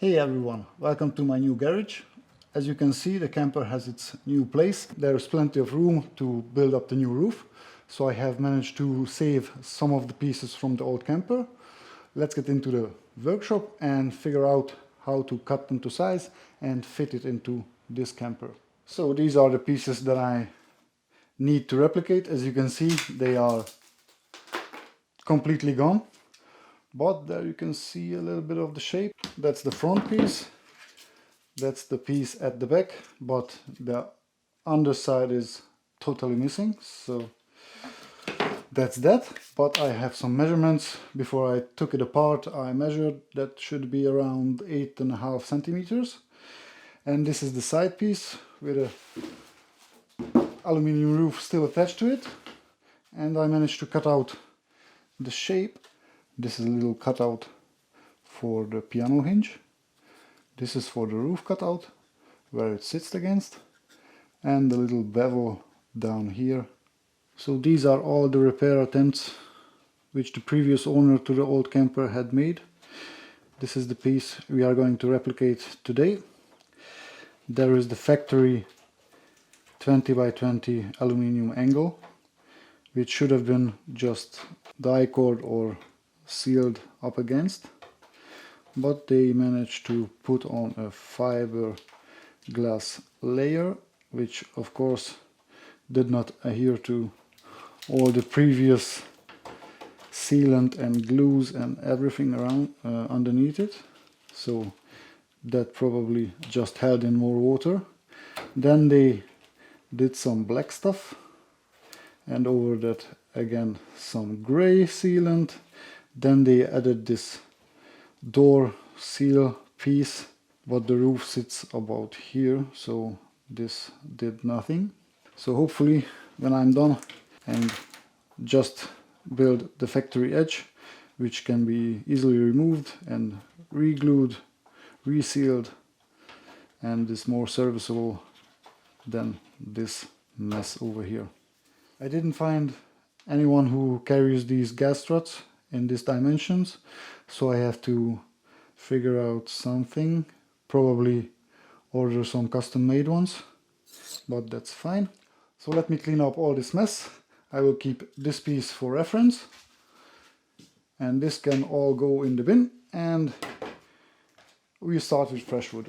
Hey everyone, welcome to my new garage. As you can see, the camper has its new place. There's plenty of room to build up the new roof, so I have managed to save some of the pieces from the old camper. Let's get into the workshop and figure out how to cut them to size and fit it into this camper. So these are the pieces that I need to replicate. As you can see, they are completely gone. But there you can see a little bit of the shape. That's the front piece. That's the piece at the back, but the underside is totally missing. So that's that. But I have some measurements. Before I took it apart, I measured that should be around 8.5 centimeters. And this is the side piece with a aluminium roof still attached to it. And I managed to cut out the shape. This is a little cutout for the piano hinge. This is for the roof cutout, where it sits against, and the little bevel down here. So these are all the repair attempts which the previous owner to the old camper had made. This is the piece we are going to replicate today. There is the factory 20 by 20 aluminium angle, which should have been just die-cord or sealed up against, but they managed to put on a fiber glass layer, which of course did not adhere to all the previous sealant and glues and everything around underneath it, so that probably just held in more water. Then they did some black stuff, and over that again some gray sealant. Then they added this door seal piece, but the roof sits about here, so this did nothing. So hopefully when I'm done and just build the factory edge, which can be easily removed and re-glued, resealed, and is more serviceable than this mess over here. I didn't find anyone who carries these gas struts in these dimensions, so I have to figure out something, probably order some custom made ones, but that's fine. So let me clean up all this mess. I will keep this piece for reference, and this can all go in the bin, and we start with fresh wood.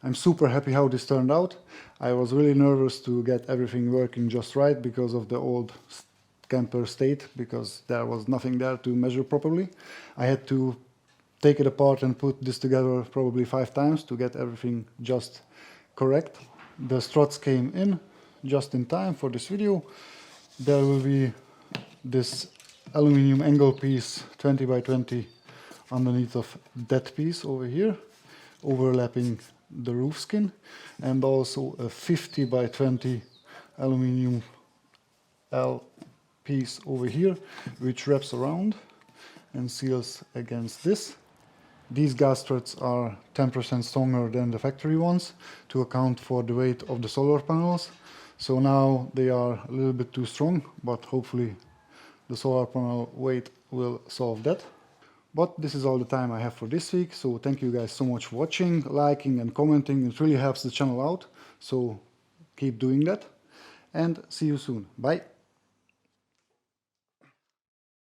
I'm super happy how this turned out. I was really nervous to get everything working just right because of the old camper state, because there was nothing there to measure properly. I had to take it apart and put this together probably 5 times to get everything just correct. The struts came in just in time for this video. There will be this aluminium angle piece 20 by 20 underneath of that piece over here, overlapping the roof skin, and also a 50 by 20 aluminium L piece over here, which wraps around and seals against this. These gas struts are 10% stronger than the factory ones to account for the weight of the solar panels. So now they are a little bit too strong, but hopefully the solar panel weight will solve that. But this is all the time I have for this week, so thank you guys so much for watching, liking and commenting. It really helps the channel out, so keep doing that. And see you soon. Bye!